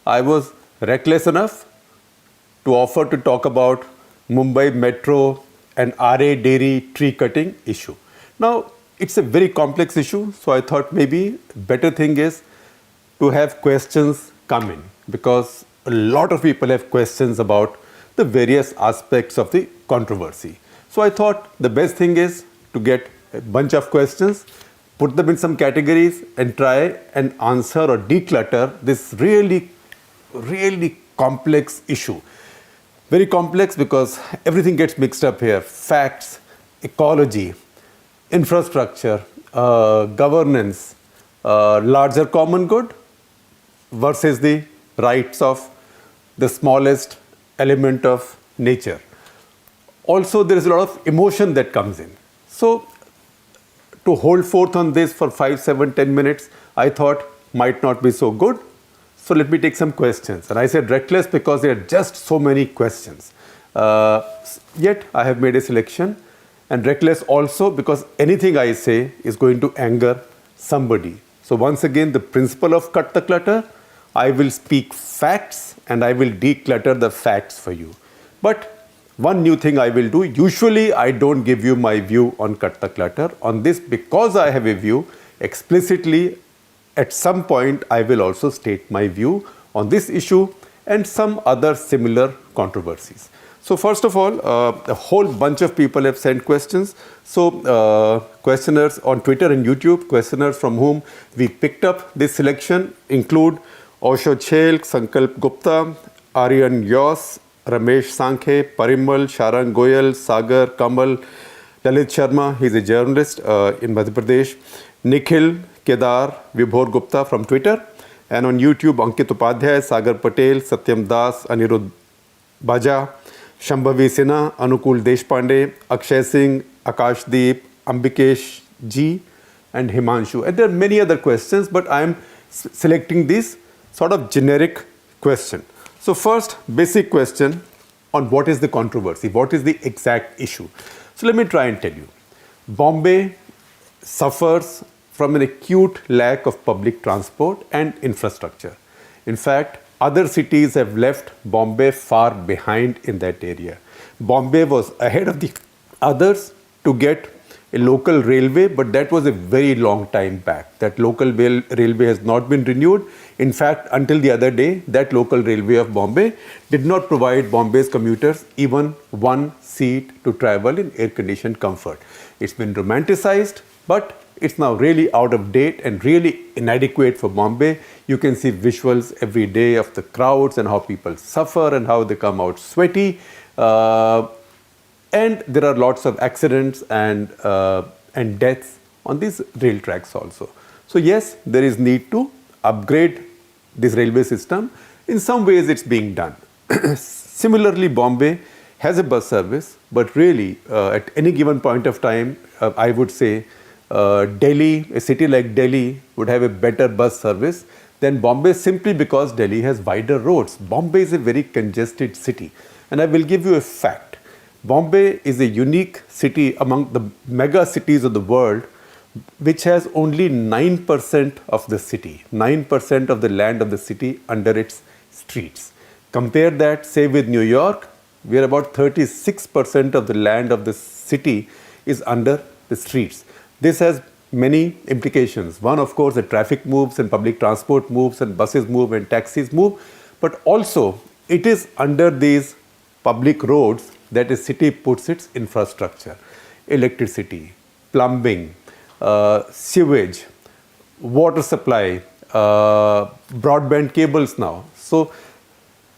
I was reckless enough to offer to talk about Mumbai Metro and Aarey dairy tree cutting issue. Now, it's a very complex issue, so I thought maybe better thing is to have questions come in, because a lot of people have questions about the various aspects of the controversy. So I thought the best thing is to get a bunch of questions, put them in some categories and try and answer or declutter this really complex issue. Very complex because everything gets mixed up here. Facts, ecology, infrastructure, governance, larger common good versus the rights of the smallest element of nature. Also, there is a lot of emotion that comes in. So, to hold forth on this for 5, 7, 10 minutes, I thought might not be so good. So, let me take some questions. And I said reckless because there are just so many questions. Yet, I have made a selection. And reckless also because anything I say is going to anger somebody. So, once again, the principle of cut the clutter, I will speak facts and I will declutter the facts for you. But one new thing I will do, usually I don't give you my view on cut the clutter. On this, because I have a view, explicitly at some point I will also state my view on this issue and some other similar controversies. So first of all, a whole bunch of people have sent questions. So questioners on Twitter and YouTube, questioners from whom we picked up this selection include Osho Chel, Sankalp Gupta, Aryan Yos, Ramesh Sankhe, Parimal, Sharang Goyal, Sagar, Kamal, Lalit Sharma, he's a journalist in Madhya Pradesh, Nikhil, Kedar, Vibhor Gupta from Twitter, and on YouTube, Ankit Upadhyay, Sagar Patel, Satyam Das, Anirudh Baja, Shambhavi Sinha, Anukul Deshpande, Akshay Singh, Akashdeep, Ambikesh Ji, and Himanshu. And there are many other questions, but I am selecting these sort of generic question. So first, basic question on what is the controversy, what is the exact issue. So let me try and tell you. Bombay suffers from an acute lack of public transport and infrastructure. In fact, other cities have left Bombay far behind in that area. Bombay was ahead of the others to get a local railway, but that was a very long time back. That local railway has not been renewed. In fact, until the other day, that local railway of Bombay did not provide Bombay's commuters even one seat to travel in air-conditioned comfort. It's been romanticized, but it's now really out of date and really inadequate for Bombay. You can see visuals every day of the crowds and how people suffer and how they come out sweaty. And there are lots of accidents and deaths on these rail tracks also. So yes, there is need to upgrade this railway system. In some ways, it's being done. Similarly, Bombay has a bus service, but really, at any given point of time, I would say Delhi, a city like Delhi, would have a better bus service than Bombay simply because Delhi has wider roads. Bombay is a very congested city. And I will give you a fact. Bombay is a unique city among the mega cities of the world, which has only 9% of the city, 9% of the land of the city under its streets. Compare that, say, with New York, where about 36% of the land of the city is under the streets. This has many implications. One, of course, the traffic moves and public transport moves and buses move and taxis move, but also it is under these public roads that a city puts its infrastructure, electricity, plumbing, sewage, water supply, broadband cables now. So,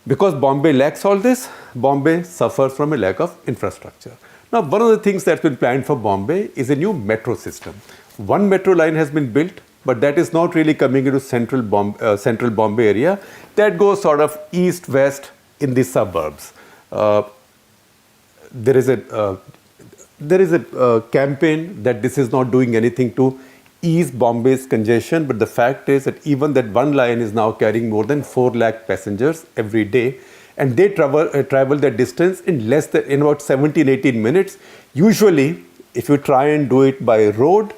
because Bombay lacks all this, Bombay suffers from a lack of infrastructure. Now, one of the things that's been planned for Bombay is a new metro system. One metro line has been built, but that is not really coming into central Bombay area. That goes sort of east-west in the suburbs. There is a campaign that this is not doing anything to ease Bombay's congestion, but the fact is that even that one line is now carrying more than 4 lakh passengers every day, and they travel that distance in about 17-18 minutes. Usually, if you try and do it by road,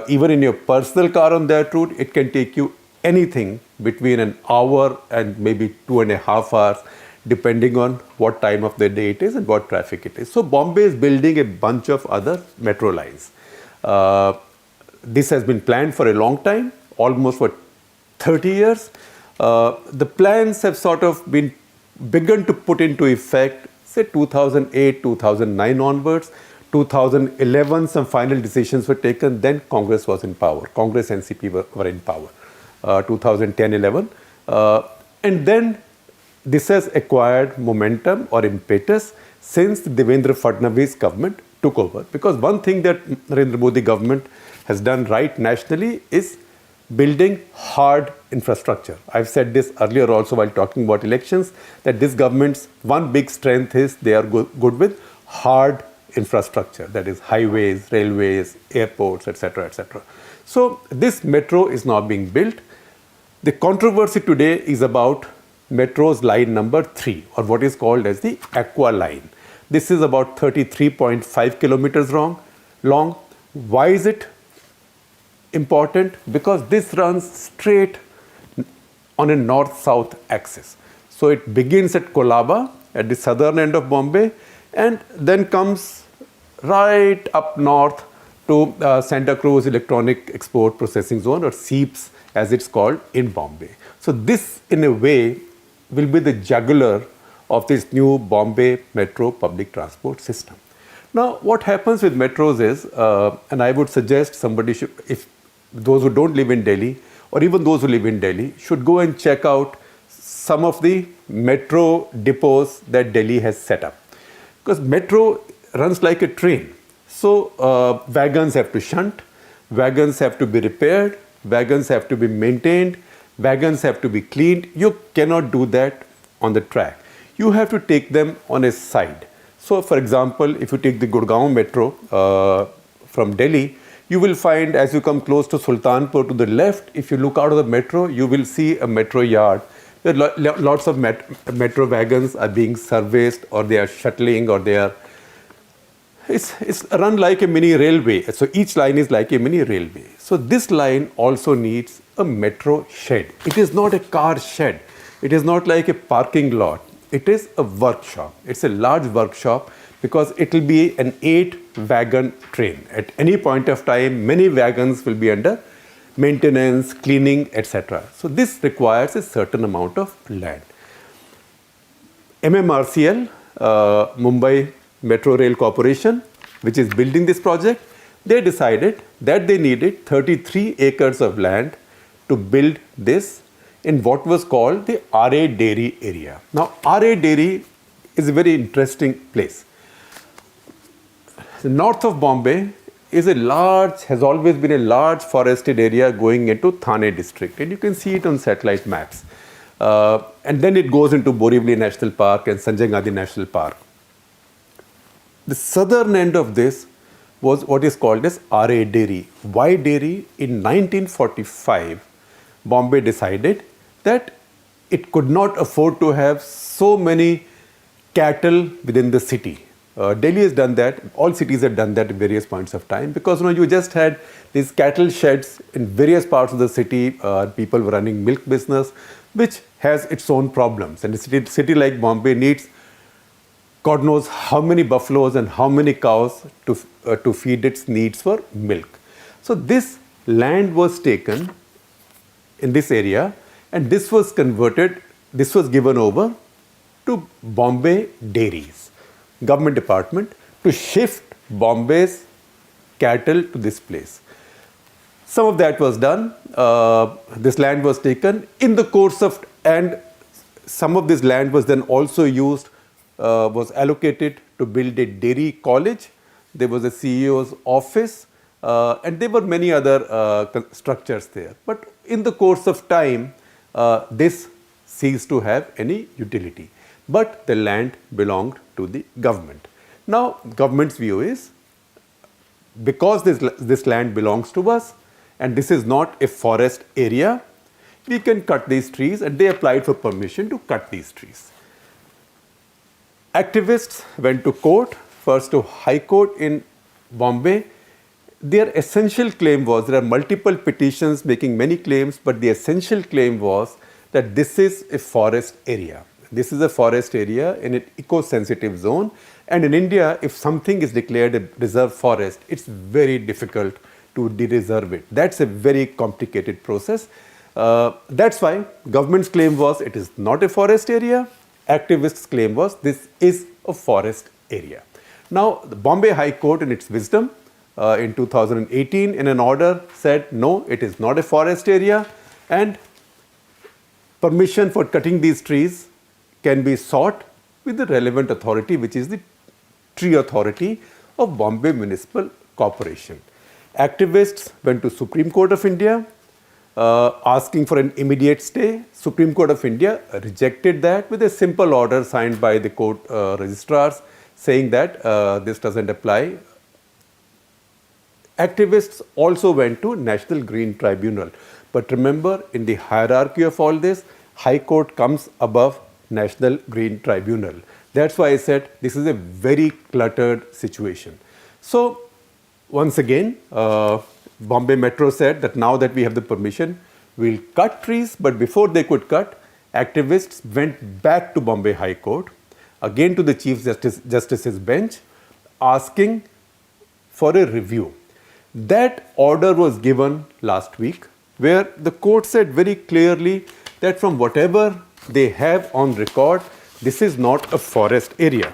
even in your personal car on that route, it can take you anything between an hour and maybe 2.5 hours, depending on what time of the day it is and what traffic it is. So Bombay is building a bunch of other metro lines. This has been planned for a long time, almost for 30 years. The plans have sort of been begun to put into effect, say 2008, 2009 onwards. 2011, some final decisions were taken. Then Congress was in power. Congress and NCP were in power. 2010-11. And then this has acquired momentum or impetus since the Devendra Fadnavis government took over. Because one thing that Narendra Modi government has done right nationally is building hard infrastructure. I've said this earlier also while talking about elections, that this government's one big strength is they are good with hard infrastructure, that is highways, railways, airports, etc., etc. So this metro is now being built. The controversy today is about metro's line number 3, or what is called as the Aqua line. This is about 33.5 kilometers long. Why is it important? Because this runs straight on a north-south axis. So it begins at Kolaba, at the southern end of Bombay, and then comes right up north to Santa Cruz Electronic Export Processing Zone, or SEEPS as it's called, in Bombay. So this, in a way, will be the jugular of this new Bombay Metro public transport system. Now, what happens with metros is, and I would suggest somebody should, if those who don't live in Delhi, or even those who live in Delhi, should go and check out some of the metro depots that Delhi has set up. Because metro runs like a train. So wagons have to shunt, wagons have to be repaired, wagons have to be maintained, wagons have to be cleaned. You cannot do that on the track. You have to take them on a side. So for example, if you take the Gurgaon metro from Delhi, you will find as you come close to Sultanpur to the left, if you look out of the metro, you will see a metro yard. There are lots of metro wagons are being serviced, or they are shuttling, or they are. It's run like a mini railway. So each line is like a mini railway. So this line also needs a metro shed. It is not a car shed. It is not like a parking lot. It is a workshop. It's a large workshop because it will be an 8-wagon train. At any point of time, many wagons will be under maintenance, cleaning, etc. So this requires a certain amount of land. MMRCL, Mumbai Metro Rail Corporation, which is building this project, they decided that they needed 33 acres of land to build this in what was called the Aarey Dairy area. Now, Aarey Dairy is a very interesting place. The north of Bombay is has always been a large forested area going into Thane district, and you can see it on satellite maps. And then it goes into Borivali National Park and Sanjay Gandhi National Park. The southern end of this was what is called as Aarey Dairy. Why dairy? In 1945, Bombay decided that it could not afford to have so many cattle within the city. Delhi has done that. All cities have done that at various points of time, because you just had these cattle sheds in various parts of the city. People were running milk business, which has its own problems. And a city like Bombay needs God knows how many buffaloes and how many cows to feed its needs for milk. So this land was taken in this area, and this was converted, this was given over to Bombay Dairies, government department, to shift Bombay's cattle to this place. Some of that was done. This land was taken in the course of, and some of this land was then also used, was allocated to build a dairy college. There was a CEO's office, and there were many other structures there. But in the course of time, this ceased to have any utility. But the land belonged to the government. Now, government's view is, because this land belongs to us, and this is not a forest area, we can cut these trees, and they applied for permission to cut these trees. Activists went to court, first to High Court in Bombay, their essential claim was, there are multiple petitions making many claims, but the essential claim was that this is a forest area. This is a forest area in an eco-sensitive zone. And in India, if something is declared a reserve forest, it's very difficult to de-reserve it. That's a very complicated process. That's why government's claim was it is not a forest area. Activists' claim was this is a forest area. Now, the Bombay High Court, in its wisdom, in 2018, in an order said, no, it is not a forest area, and permission for cutting these trees can be sought with the relevant authority, which is the Tree Authority of Bombay Municipal Corporation. Activists went to Supreme Court of India asking for an immediate stay. Supreme Court of India rejected that with a simple order signed by the court registrars saying that this doesn't apply. Activists also went to National Green Tribunal. But remember, in the hierarchy of all this, High Court comes above National Green Tribunal. That's why I said this is a very cluttered situation. So, once again, Bombay Metro said that now that we have the permission, we'll cut trees. But before they could cut, activists went back to Bombay High Court, again to the Chief Justice's bench, asking for a review. That order was given last week, where the court said very clearly that from whatever they have on record, this is not a forest area.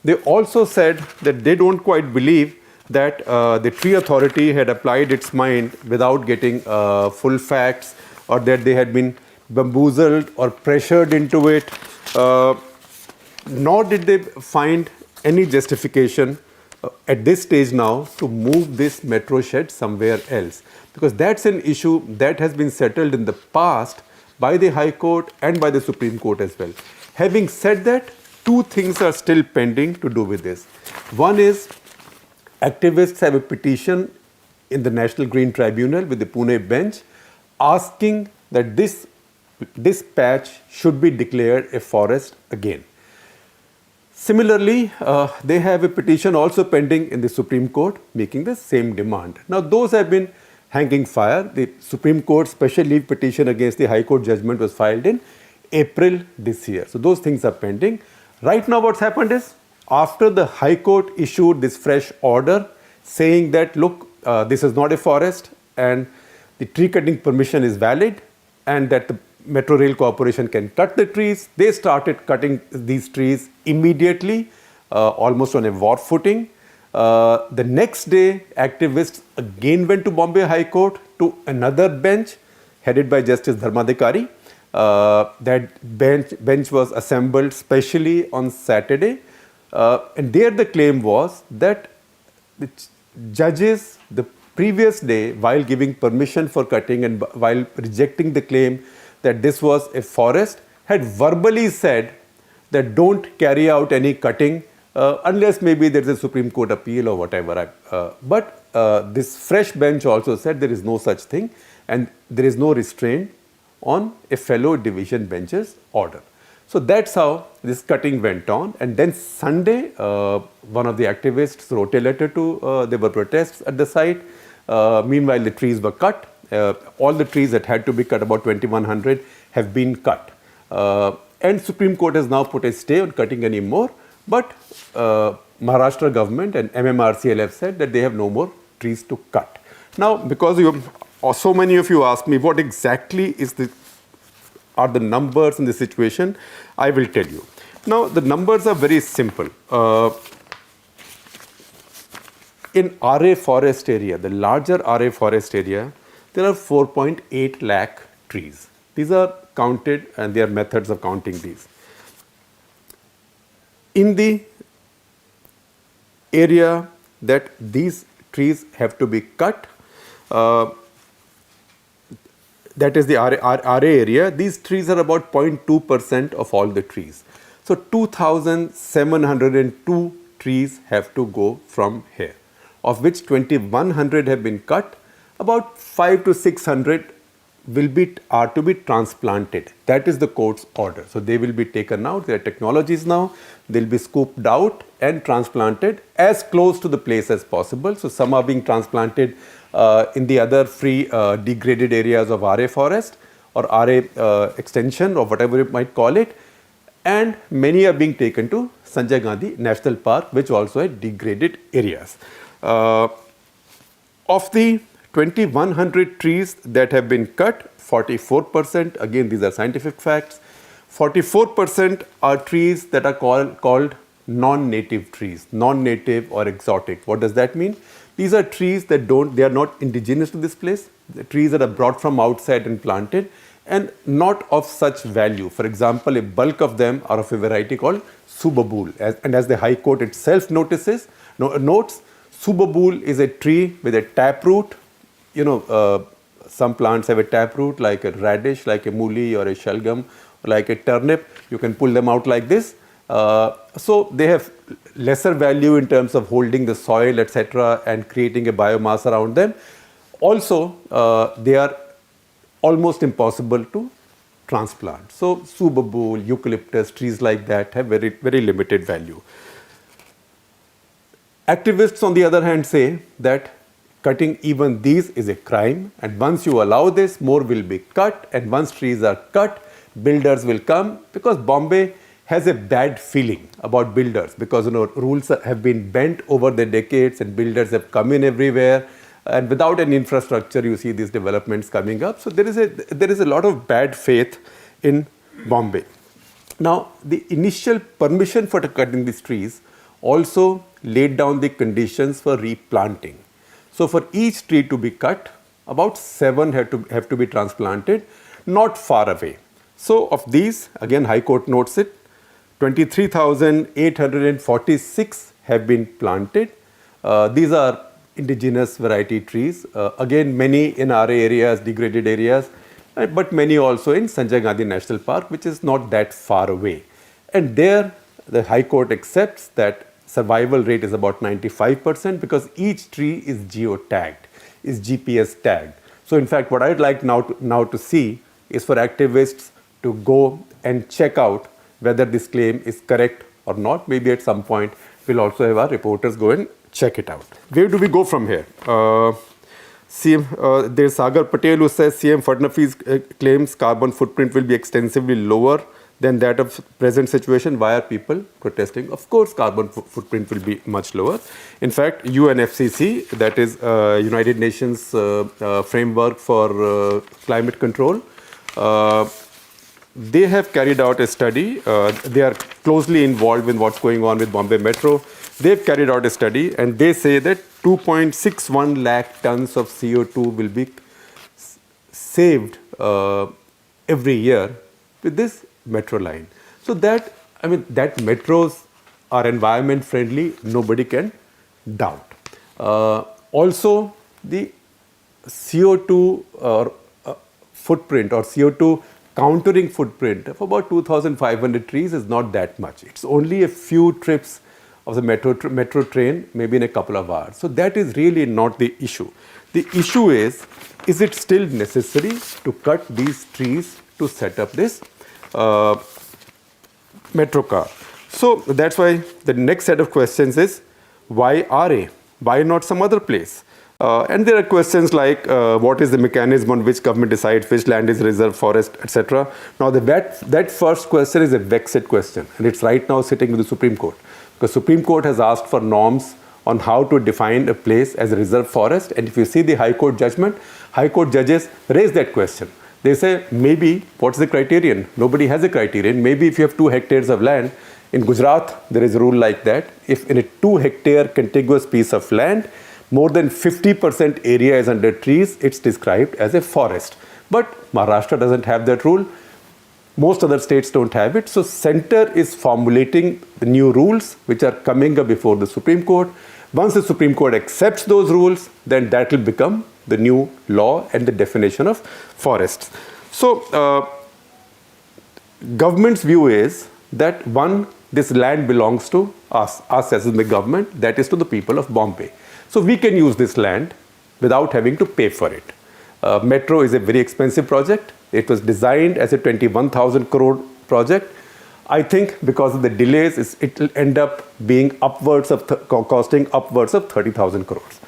They also said that they don't quite believe that the Tree Authority had applied its mind without getting full facts, or that they had been bamboozled or pressured into it, nor did they find any justification at this stage now to move this metro shed somewhere else. Because that's an issue that has been settled in the past by the High Court and by the Supreme Court as well. Having said that, two things are still pending to do with this. One is, activists have a petition in the National Green Tribunal with the Pune bench asking that this patch should be declared a forest again. Similarly, they have a petition also pending in the Supreme Court making the same demand. Now, those have been hanging fire. The Supreme Court special leave petition against the High Court judgment was filed in April this year. So, those things are pending. Right now, what's happened is, after the High Court issued this fresh order saying that, look, this is not a forest and the tree cutting permission is valid and that the Metro Rail Corporation can cut the trees, they started cutting these trees immediately, almost on a war footing. The next day, activists again went to Bombay High Court to another bench headed by Justice Dharmadhikari. That bench was assembled specially on Saturday. And there the claim was that the judges the previous day, while giving permission for cutting and while rejecting the claim that this was a forest, had verbally said that don't carry out any cutting unless maybe there is a Supreme Court appeal or whatever. But this fresh bench also said there is no such thing and there is no restraint on a fellow division bench's order. So that's how this cutting went on. And then Sunday, one of the activists wrote a letter to, there were protests at the site. Meanwhile, the trees were cut. All the trees that had to be cut, about 2,100, have been cut. And Supreme Court has now put a stay on cutting any more. But Maharashtra government and MMRCL have said that they have no more trees to cut. Now, because so many of you asked me what exactly are the numbers in the situation, I will tell you. Now, the numbers are very simple. In Aarey forest area, the larger Aarey forest area, there are 4.8 lakh trees. These are counted and there are methods of counting these. In the area that these trees have to be cut, that is the Aarey area, these trees are about 0.2% of all the trees. So 2,702 trees have to go from here, of which 2,100 have been cut. About 500 to 600 are to be transplanted. That is the court's order. So they will be taken out. There are technologies now. They'll be scooped out and transplanted as close to the place as possible. So some are being transplanted in the other free degraded areas of Aarey forest or Aarey extension or whatever you might call it. And many are being taken to Sanjay Gandhi National Park, which also are degraded areas. Of the 2,100 trees that have been cut, 44%, again these are scientific facts, 44% are trees that are called non-native trees, non-native or exotic. What does that mean? These are trees that they are not indigenous to this place, the trees that are brought from outside and planted and not of such value. For example, a bulk of them are of a variety called subabul. And as the High Court itself notes, subabul is a tree with a taproot. Some plants have a taproot like a radish, like a mooli or a shalgam, or like a turnip. You can pull them out like this. So they have lesser value in terms of holding the soil, etc., and creating a biomass around them. Also, they are almost impossible to transplant. So subabul, eucalyptus, trees like that have very, very limited value. Activists, on the other hand, say that cutting even these is a crime, and once you allow this, more will be cut, and once trees are cut, builders will come, because Bombay has a bad feeling about builders, because rules have been bent over the decades and builders have come in everywhere, and without any infrastructure you see these developments coming up. So there is a lot of bad faith in Bombay. Now the initial permission for cutting these trees also laid down the conditions for replanting. So for each tree to be cut, about 7 have to be transplanted, not far away. So of these, again High Court notes it, 23,846 have been planted. These are indigenous variety trees. Again, many in Aarey areas, degraded areas, but many also in Sanjay Gandhi National Park, which is not that far away. And there, the High Court accepts that survival rate is about 95% because each tree is geo-tagged, is GPS tagged. So in fact, what I'd like now to see is for activists to go and check out whether this claim is correct or not. Maybe at some point we'll also have our reporters go and check it out. Where do we go from here? There's Sagar Patel who says CM Fadnavis claims carbon footprint will be extensively lower than that of present situation. Why are people protesting? Of course, carbon footprint will be much lower. In fact, UNFCCC, that is United Nations Framework for Climate Control, they have carried out a study. They are closely involved in what's going on with Bombay Metro. They've carried out a study and they say that 2.61 lakh tons of CO2 will be saved every year with this metro line. So that metros are environment friendly, nobody can doubt. Also, the CO2 footprint or CO2 countering footprint of about 2,500 trees is not that much. It's only a few trips of the metro train, maybe in a couple of hours. So that is really not the issue. The issue is it still necessary to cut these trees to set up this metro car? So that's why the next set of questions is, why Aarey? Why not some other place? And there are questions like, what is the mechanism on which government decides which land is reserve forest, etc. Now that first question is a vexed question, and it's right now sitting with the Supreme Court. Because Supreme Court has asked for norms on how to define a place as a reserve forest, and if you see the High Court judgment, High Court judges raise that question. They say, maybe, what's the criterion? Nobody has a criterion. Maybe if you have 2 hectares of land, in Gujarat, there is a rule like that. If in a 2-hectare contiguous piece of land, more than 50% area is under trees, it's described as a forest. But Maharashtra doesn't have that rule. Most other states don't have it. So center is formulating the new rules which are coming up before the Supreme Court. Once the Supreme Court accepts those rules, then that will become the new law and the definition of forests. So government's view is that this land belongs to us as the government, that is to the people of Bombay. So we can use this land without having to pay for it. Metro is a very expensive project. It was designed as a 21,000 crore project. I think because of the delays, it will end up being upwards of costing upwards of 30,000 crores.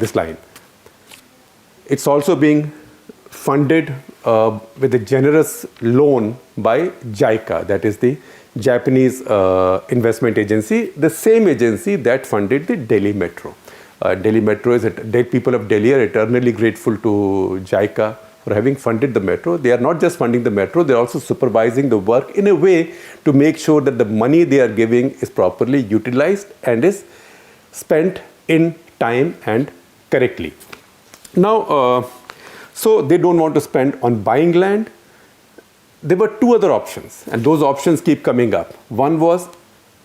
This line. It's also being funded with a generous loan by JICA, that is the Japanese investment agency, the same agency that funded the Delhi Metro. Delhi Metro people of Delhi are eternally grateful to JICA for having funded the metro. They are not just funding the metro, they are also supervising the work in a way to make sure that the money they are giving is properly utilized and is spent in time and correctly. Now, so they don't want to spend on buying land. There were two other options, and those options keep coming up. One was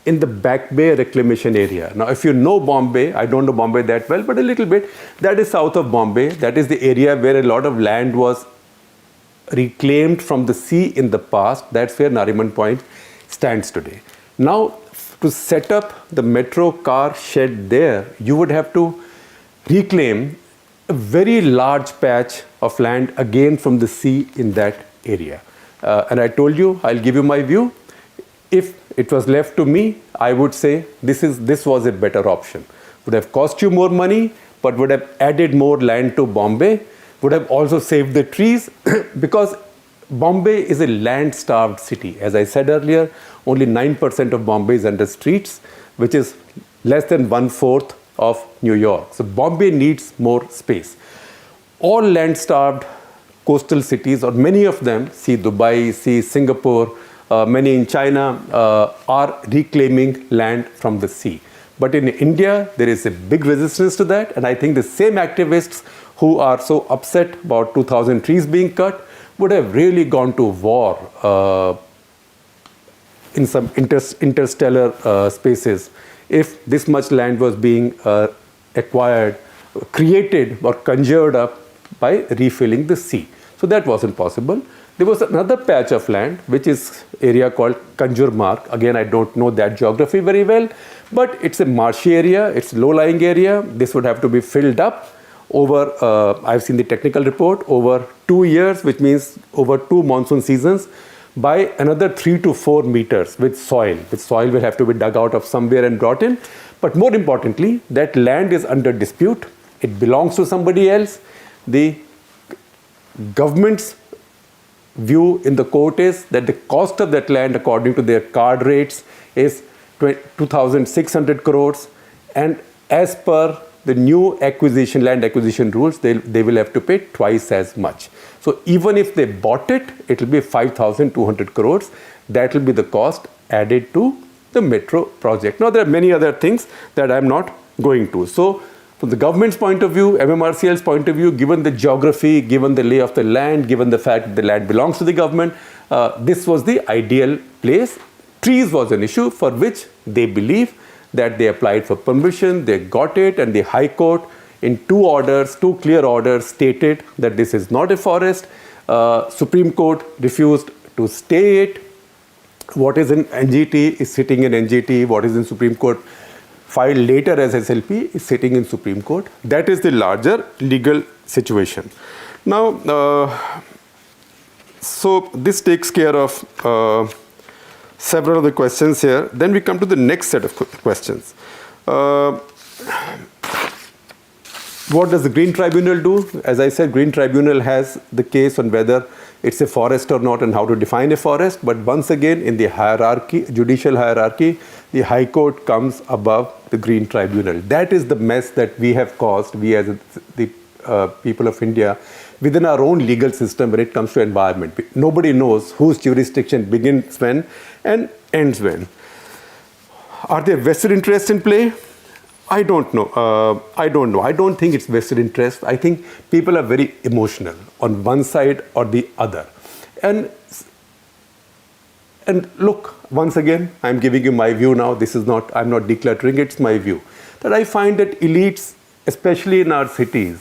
in the Back Bay reclamation area. Now, if you know Bombay, I don't know Bombay that well, but a little bit, that is south of Bombay. That is the area where a lot of land was reclaimed from the sea in the past. That's where Nariman Point stands today. Now, to set up the metro car shed there, you would have to reclaim a very large patch of land again from the sea in that area. And I told you, I'll give you my view. If it was left to me, I would say this was a better option. Would have cost you more money, but would have added more land to Bombay, would have also saved the trees, because Bombay is a land-starved city. As I said earlier, only 9% of Bombay is under streets, which is less than 1/4 of New York. So Bombay needs more space. All land-starved coastal cities, or many of them, see Dubai, see Singapore, many in China, are reclaiming land from the sea. But in India, there is a big resistance to that, and I think the same activists who are so upset about 2,000 trees being cut would have really gone to war in some interstellar spaces if this much land was being acquired, created or conjured up by refilling the sea. So that wasn't possible. There was another patch of land, which is area called Kanjurmarg. Again, I don't know that geography very well, but it's a marshy area, it's low-lying area. This would have to be filled up over, I've seen the technical report, over 2 years, which means over 2 monsoon seasons, by another 3 to 4 meters with soil. With soil will have to be dug out of somewhere and brought in. But more importantly, that land is under dispute. It belongs to somebody else. The government's view in the court is that the cost of that land, according to their card rates, is 2,600 crores. And as per the new land acquisition rules, they will have to pay twice as much. So even if they bought it, it will be 5,200 crores. That will be the cost added to the metro project. Now, there are many other things that I'm not going to. So from the government's point of view, MMRCL's point of view, given the geography, given the lay of the land, given the fact that the land belongs to the government, this was the ideal place. Trees was an issue for which they believe that they applied for permission, they got it, and the High Court in 2 clear orders stated that this is not a forest. Supreme Court refused to stay it. What is in NGT is sitting in NGT. What is in Supreme Court filed later as SLP is sitting in Supreme Court. That is the larger legal situation. Now, so this takes care of several of the questions here. Then we come to the next set of questions. What does the Green Tribunal do? As I said, Green Tribunal has the case on whether it's a forest or not and how to define a forest. But once again, in the hierarchy, judicial hierarchy, the High Court comes above the Green Tribunal. That is the mess that we have caused, we as the people of India, within our own legal system when it comes to environment. Nobody knows whose jurisdiction begins when and ends when. Are there vested interests in play? I don't know. I don't think it's vested interest. I think people are very emotional on one side or the other. And look, once again, I'm giving you my view now. I'm not decluttering, it's my view. That I find that elites, especially in our cities,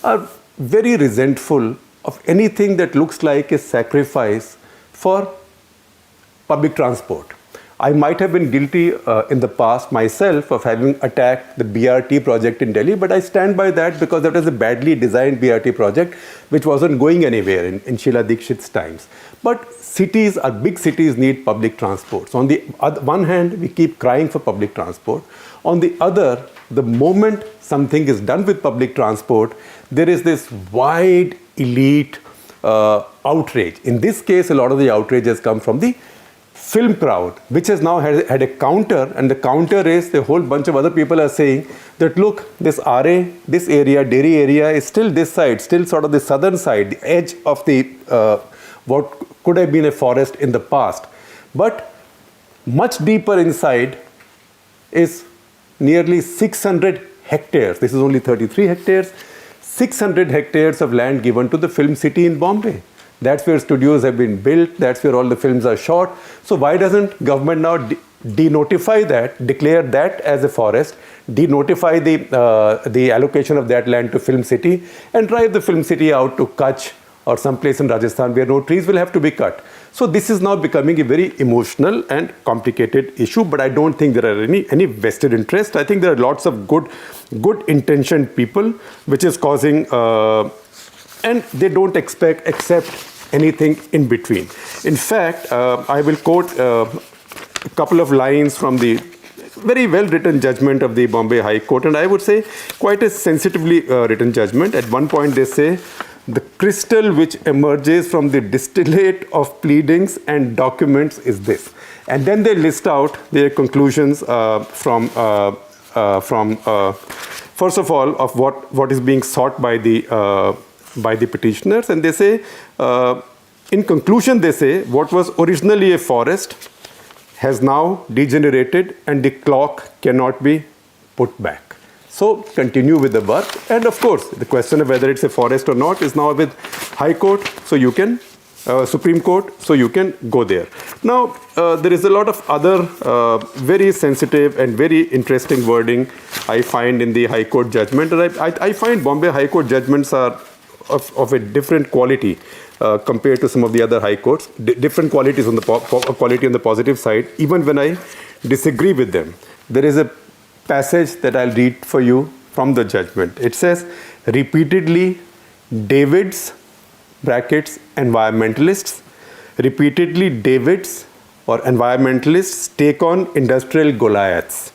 are very resentful of anything that looks like a sacrifice for public transport. I might have been guilty in the past myself of having attacked the BRT project in Delhi, but I stand by that because that was a badly designed BRT project which wasn't going anywhere in Sheila Dikshit's times. But cities, our big cities, need public transport. So on the one hand, we keep crying for public transport. On the other, the moment something is done with public transport, there is this wide elite outrage. In this case, a lot of the outrage has come from the film crowd, which has now had a counter, and the counter is a whole bunch of other people are saying that, look, this Aarey, this area, Delhi area is still this side, still sort of the southern side, the edge of the what could have been a forest in the past. But much deeper inside is nearly 600 hectares. This is only 33 hectares. 600 hectares of land given to the film city in Bombay. That's where studios have been built. That's where all the films are shot. So why doesn't government now denotify that, declare that as a forest, denotify the allocation of that land to film city, and drive the film city out to Kutch or someplace in Rajasthan where no trees will have to be cut. So this is now becoming a very emotional and complicated issue, but I don't think there are any vested interest. I think there are lots of good intentioned people, which is causing, and they don't accept anything in between. In fact, I will quote a couple of lines from the very well written judgment of the Bombay High Court, and I would say quite a sensitively written judgment. At one point they say, the crystal which emerges from the distillate of pleadings and documents is this. And then they list out their conclusions from first of all, of what is being sought by the petitioners. And they say, in conclusion, they say, what was originally a forest has now degenerated and the clock cannot be put back. So continue with the work, and of course the question of whether it's a forest or not is now with High Court, so you can Supreme Court, so you can go there. Now there is a lot of other very sensitive and very interesting wording I find in the High Court judgment, and I find Bombay High Court judgments are of a different quality compared to some of the other high courts, different qualities on the quality on the positive side, even when I disagree with them. There is a passage that I'll read for you from the judgment. It says, repeatedly Davids, brackets, environmentalists, repeatedly Davids or environmentalists take on industrial Goliaths.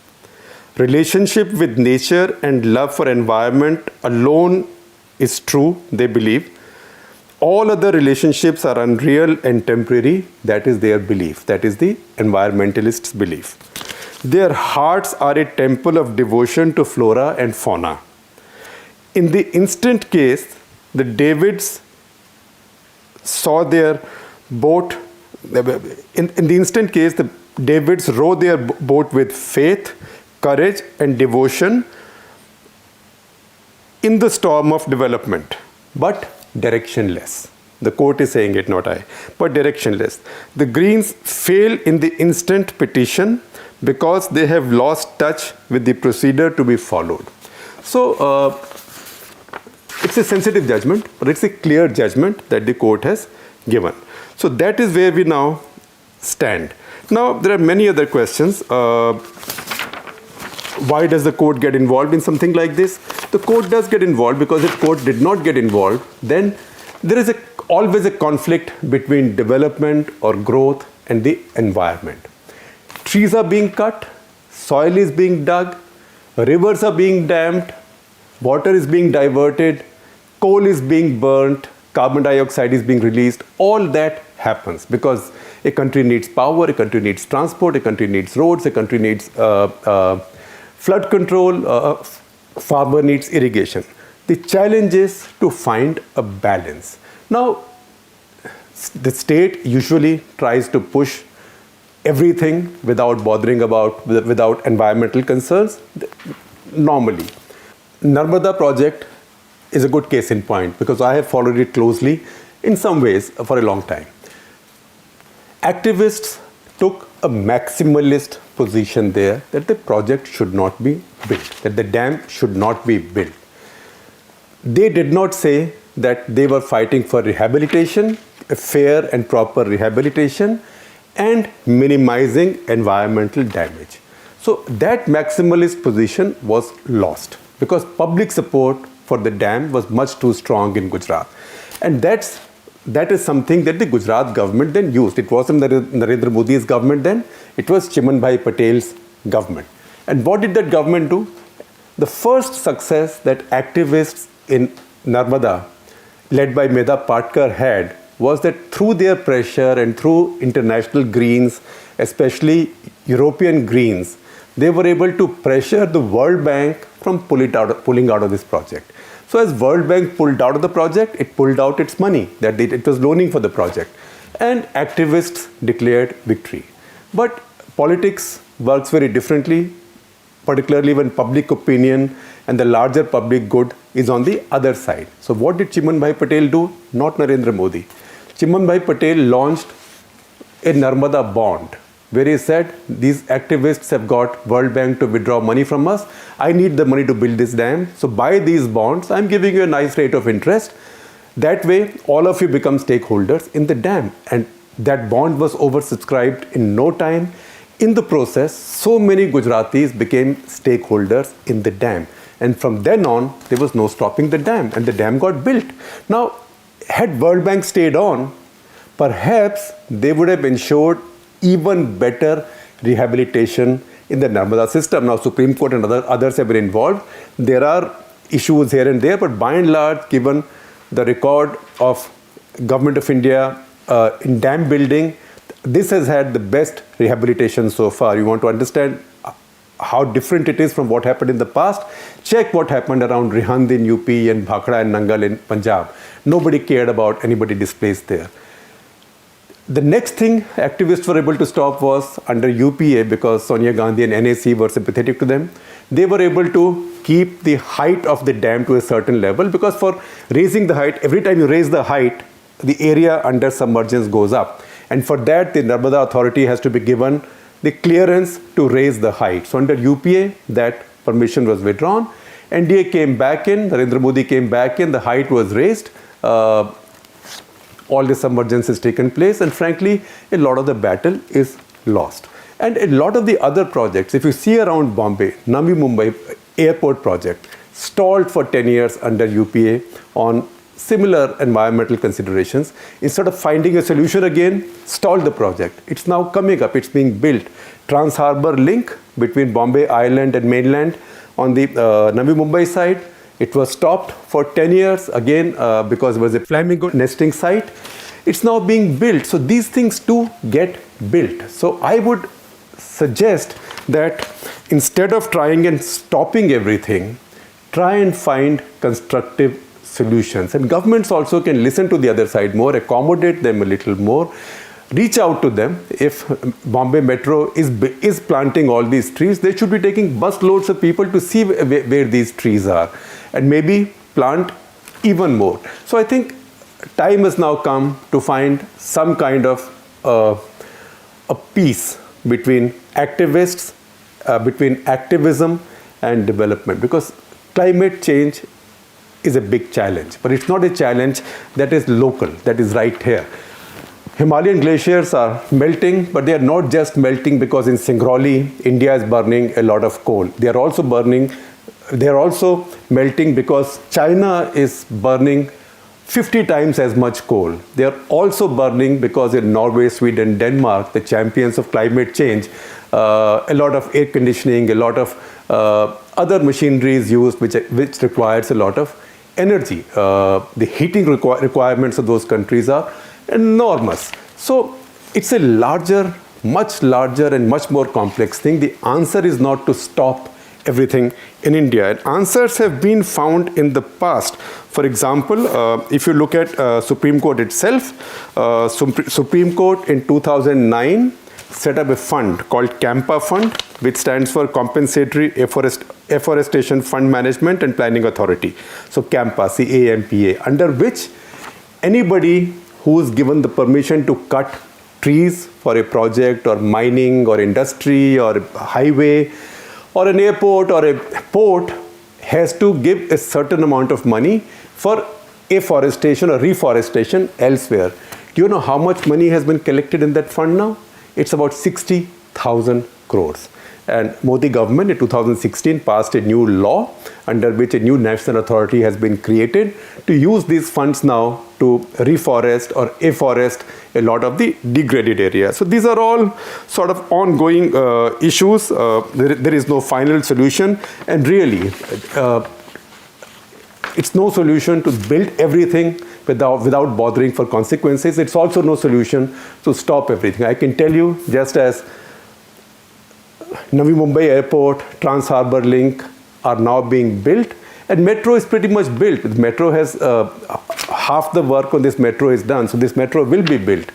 Relationship with nature and love for environment alone is true, they believe. All other relationships are unreal and temporary. That is their belief. That is the environmentalists' belief. Their hearts are a temple of devotion to flora and fauna. In the instant case, the Davids saw their boat, in the instant case, the Davids row their boat with faith, courage, and devotion in the storm of development, but directionless. The court is saying it, not I, but directionless. The Greens fail in the instant petition because they have lost touch with the procedure to be followed. So it's a sensitive judgment, but it's a clear judgment that the court has given. So that is where we now stand. Now there are many other questions. Why does the court get involved in something like this? The court does get involved because if court did not get involved, then there is always a conflict between development or growth and the environment. Trees are being cut, soil is being dug, rivers are being dammed, water is being diverted, coal is being burnt, carbon dioxide is being released. All that happens because a country needs power, a country needs transport, a country needs roads, a country needs flood control, farmer needs irrigation. The challenge is to find a balance. Now, the state usually tries to push everything without bothering without environmental concerns, normally. Narmada project is a good case in point because I have followed it closely in some ways for a long time. Activists took a maximalist position there that the project should not be built, that the dam should not be built. They did not say that they were fighting for rehabilitation, a fair and proper rehabilitation, and minimizing environmental damage. So that maximalist position was lost because public support for the dam was much too strong in Gujarat. And that is something that the Gujarat government then used. It wasn't Narendra Modi's government then, it was Chimanbhai Patel's government. And what did that government do? The first success that activists in Narmada, led by Medha Patkar, had was that through their pressure and through international Greens, especially European Greens, they were able to pressure the World Bank from pulling out of this project. So as World Bank pulled out of the project, it pulled out its money that it was loaning for the project. And activists declared victory. But politics works very differently, particularly when public opinion and the larger public good is on the other side. So what did Chimanbhai Patel do? Not Narendra Modi. Chimanbhai Patel launched a Narmada bond, where he said, these activists have got World Bank to withdraw money from us. I need the money to build this dam. So buy these bonds. I'm giving you a nice rate of interest. That way, all of you become stakeholders in the dam. And that bond was oversubscribed in no time. In the process, so many Gujaratis became stakeholders in the dam. And from then on, there was no stopping the dam. And the dam got built. Now, had World Bank stayed on, perhaps they would have ensured even better rehabilitation in the Narmada system. Now, Supreme Court and others have been involved. There are issues here and there, but by and large, given the record of Government of India in dam building, this has had the best rehabilitation so far. You want to understand how different it is from what happened in the past? Check what happened around Rihand in UP and Bhakra and Nangal in Punjab. Nobody cared about anybody displaced there. The next thing activists were able to stop was under UPA, because Sonia Gandhi and NAC were sympathetic to them. They were able to keep the height of the dam to a certain level, because for raising the height, every time you raise the height, the area under submergence goes up. And for that, the Narmada authority has to be given the clearance to raise the height. So under UPA, that permission was withdrawn. NDA came back in, Narendra Modi came back in, the height was raised. All the submergence has taken place, and frankly, a lot of the battle is lost. And a lot of the other projects, if you see around Bombay, Navi Mumbai airport project, stalled for 10 years under UPA on similar environmental considerations. Instead of finding a solution again, stalled the project. It's now coming up, it's being built. Trans-Harbour link between Bombay Island and mainland on the Navi Mumbai side. It was stopped for 10 years, again, because it was a flamingo nesting site. It's now being built. So these things too get built. So I would suggest that instead of trying and stopping everything, try and find constructive solutions. And governments also can listen to the other side more, accommodate them a little more, reach out to them. If Bombay Metro is planting all these trees, they should be taking bus loads of people to see where these trees are, and maybe plant even more. So I think time has now come to find some kind of a peace between activists, between activism and development, because climate change is a big challenge, but it's not a challenge that is local, that is right here. Himalayan glaciers are melting, but they are not just melting because in Singrauli, India is burning a lot of coal. They are also melting because China is burning 50 times as much coal. They are also burning because in Norway, Sweden, Denmark, the champions of climate change, a lot of air conditioning, a lot of other machinery is used which requires a lot of energy. The heating requirements of those countries are enormous. So it's a larger, much larger and much more complex thing. The answer is not to stop everything in India. And answers have been found in the past. For example, if you look at Supreme Court itself, Supreme Court in 2009 set up a fund called CAMPA Fund, which stands for Compensatory Afforestation Fund Management and Planning Authority. So CAMPA, C-A-M-P-A, under which anybody who is given the permission to cut trees for a project or mining or industry or a highway or an airport or a port has to give a certain amount of money for afforestation or reforestation elsewhere. Do you know how much money has been collected in that fund now? it's about 60,000 crores. And Modi government in 2016 passed a new law under which a new national authority has been created to use these funds now to reforest or afforest a lot of the degraded areas. So these are all sort of ongoing issues. There is no final solution, and really it's no solution to build everything without bothering for consequences. It's also no solution to stop everything. I can tell you, just as Navi Mumbai Airport, Trans Harbour Link are now being built, and metro is pretty much built. The metro has half the work on this metro is done, so this metro will be built.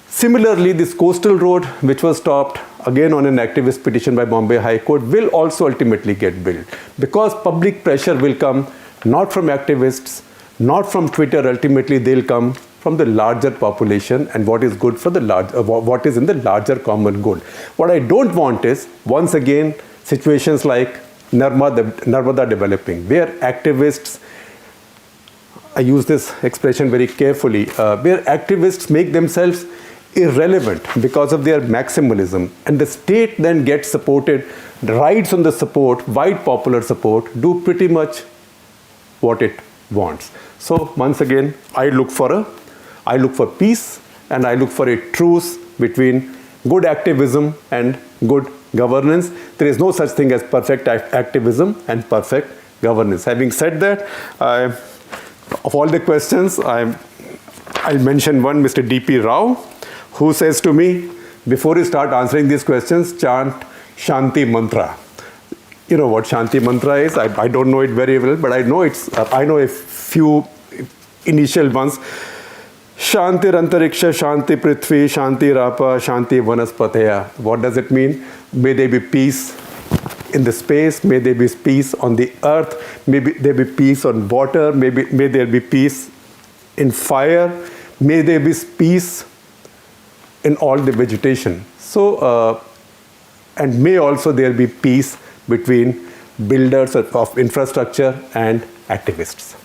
Similarly, this coastal road, which was stopped again on an activist petition by Bombay High Court, will also ultimately get built, because public pressure will come not from activists, not from Twitter. Ultimately, they'll come from the larger population and what is good for the what is in the larger common good. What I don't want is, once again, situations like Narmada developing, where activists, I use this expression very carefully, where activists make themselves irrelevant because of their maximalism, and the state then gets supported, rides on the support, wide popular support, do pretty much what it wants. So once again, I look for peace, and I look for a truce between good activism and good governance. There is no such thing as perfect activism and perfect governance. Having said that, of all the questions, I'll mention one, Mr. D.P. Rao, who says to me, before you start answering these questions, chant Shanti Mantra. You know what Shanti Mantra is? I don't know it very well, but I know a few initial ones. Shanti Antariksha, Shanti Prithvi, Shanti Rapa, Shanti Vanaspateya. What does it mean? May there be peace in the space, may there be peace on the earth, may there be peace on water, may there be peace in fire, may there be peace in all the vegetation. So, and may also there be peace between builders of infrastructure and activists.